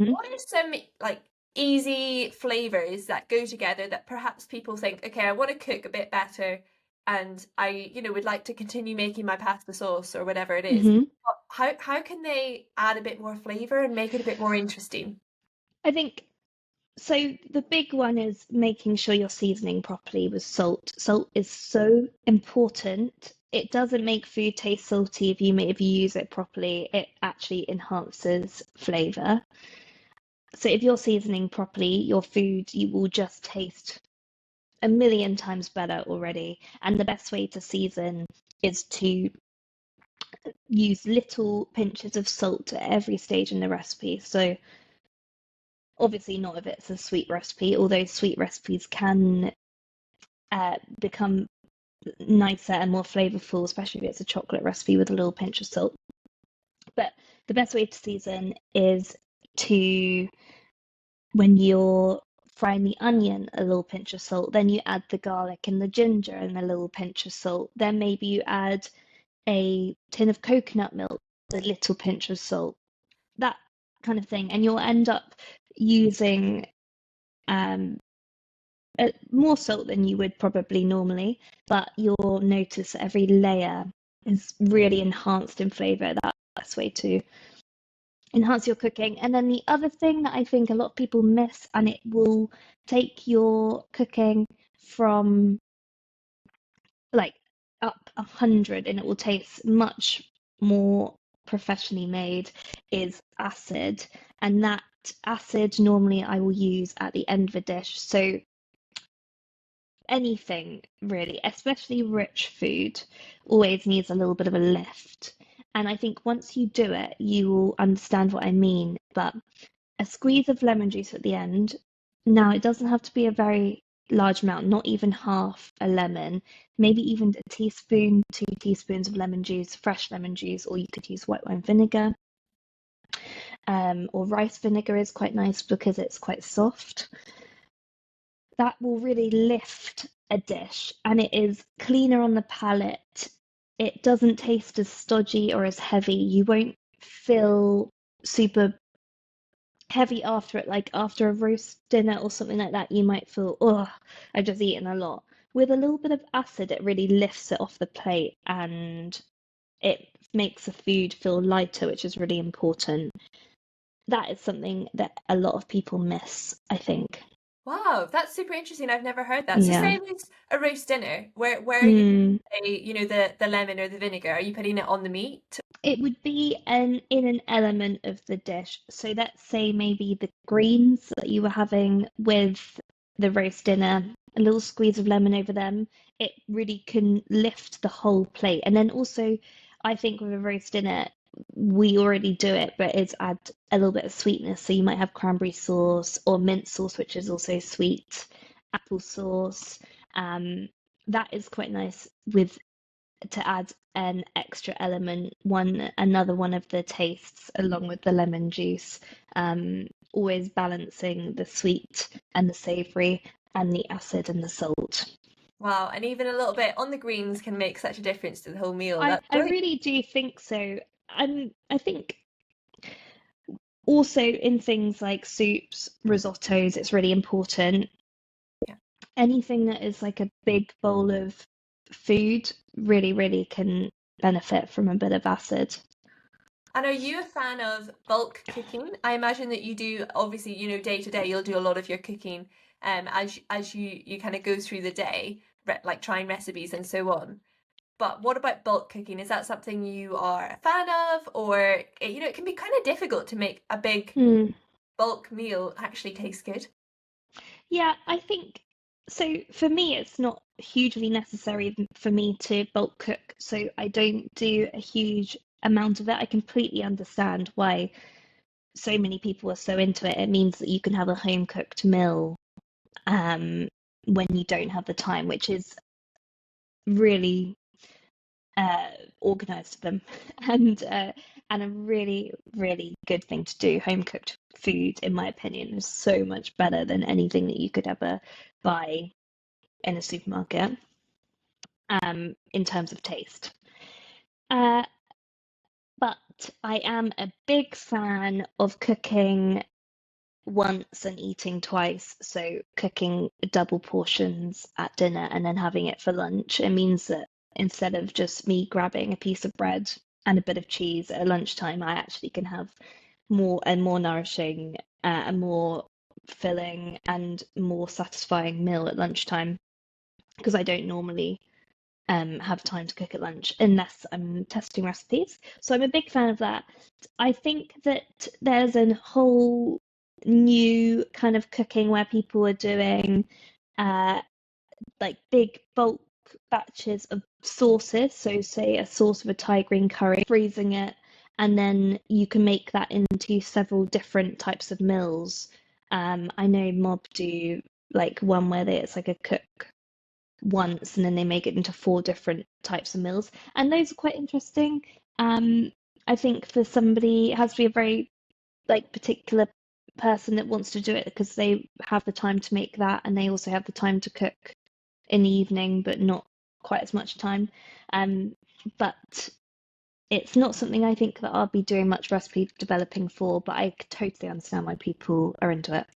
Hmm. what are some like easy flavors that go together that perhaps people think, okay, I want to cook a bit better and I, would like to continue making my pasta sauce or whatever it is. Hmm. But how can they add a bit more flavor and make it a bit more interesting? I think so. The big one is making sure you're seasoning properly with salt. Salt is so important. It doesn't make food taste salty if you use it properly. It actually enhances flavor. So if you're seasoning properly, your food you will just taste a million times better already. And the best way to season is to use little pinches of salt at every stage in the recipe. So obviously not if it's a sweet recipe, although sweet recipes can become nicer and more flavorful, especially if it's a chocolate recipe with a little pinch of salt. But the best way to season is to, when you're frying the onion, a little pinch of salt, then you add the garlic and the ginger and a little pinch of salt. Then maybe you add a tin of coconut milk, a little pinch of salt, that kind of thing. And you'll end up using um, more salt than you would probably normally, but you'll notice that every layer is really enhanced in flavour. That's the best way to enhance your cooking. And then the other thing that I think a lot of people miss, and it will take your cooking from like up 100 and it will taste much more professionally made, is acid. And that acid normally I will use at the end of a dish. So anything really, especially rich food, always needs a little bit of a lift. And I think once you do it, you will understand what I mean. But a squeeze of lemon juice at the end. Now, it doesn't have to be a very large amount, not even half a lemon, maybe even a teaspoon, 2 teaspoons of lemon juice, fresh lemon juice, or you could use white wine vinegar. Or rice vinegar is quite nice because it's quite soft. That will really lift a dish and it is cleaner on the palate. It doesn't taste as stodgy or as heavy. You won't feel super heavy after it, like after a roast dinner or something like that, you might feel, oh, I've just eaten a lot. With a little bit of acid, it really lifts it off the plate and it makes the food feel lighter, which is really important. That is something that a lot of people miss, I think. Wow, that's super interesting. I've never heard that. So Yeah. say it's a roast dinner, where are you Mm. putting, the lemon or the vinegar? Are you putting it on the meat? It would be in an element of the dish. So let's say maybe the greens that you were having with the roast dinner, a little squeeze of lemon over them. It really can lift the whole plate. And then also, I think with a roast dinner, we already do it, but it's add a little bit of sweetness. So you might have cranberry sauce or mint sauce, which is also sweet, apple sauce. Um, that is quite nice with to add an extra element, another one of the tastes along with the lemon juice, always balancing the sweet and the savory and the acid and the salt. Wow, and even a little bit on the greens can make such a difference to the whole meal. I, That's I brilliant. really do think so. And I think also in things like soups, risottos, it's really important. Yeah. Anything that is like a big bowl of food really, really can benefit from a bit of acid. And are you a fan of bulk cooking? I imagine that you do, obviously, day to day, you'll do a lot of your cooking as you kind of go through the day, like trying recipes and so on. But what about bulk cooking? Is that something you are a fan of, or it can be kind of difficult to make a big Hmm. bulk meal actually taste good? Yeah, I think so. For me, it's not hugely necessary for me to bulk cook, so I don't do a huge amount of it. I completely understand why so many people are so into it. It means that you can have a home cooked meal um, when you don't have the time, which is really uh, organized of them and a really, really good thing to do. Home cooked food, in my opinion, is so much better than anything that you could ever buy in a supermarket in terms of taste. Uh, but I am a big fan of cooking once and eating twice, so cooking double portions at dinner and then having it for lunch. It means that instead of just me grabbing a piece of bread and a bit of cheese at lunchtime, I actually can have more nourishing, a more filling and more satisfying meal at lunchtime because I don't normally have time to cook at lunch unless I'm testing recipes. So I'm a big fan of that. I think that there's a whole new kind of cooking where people are doing uh, like big bulk batches of sauces. So say a sauce of a Thai green curry, freezing it, and then you can make that into several different types of meals. I know Mob do like one where it's like a cook once and then they make it into four different types of meals. And those are quite interesting. Um, I think for somebody, it has to be a very like particular person that wants to do it because they have the time to make that and they also have the time to cook in the evening, but not quite as much time. Um, but it's not something I think that I'll be doing much recipe developing for, but I totally understand why people are into it.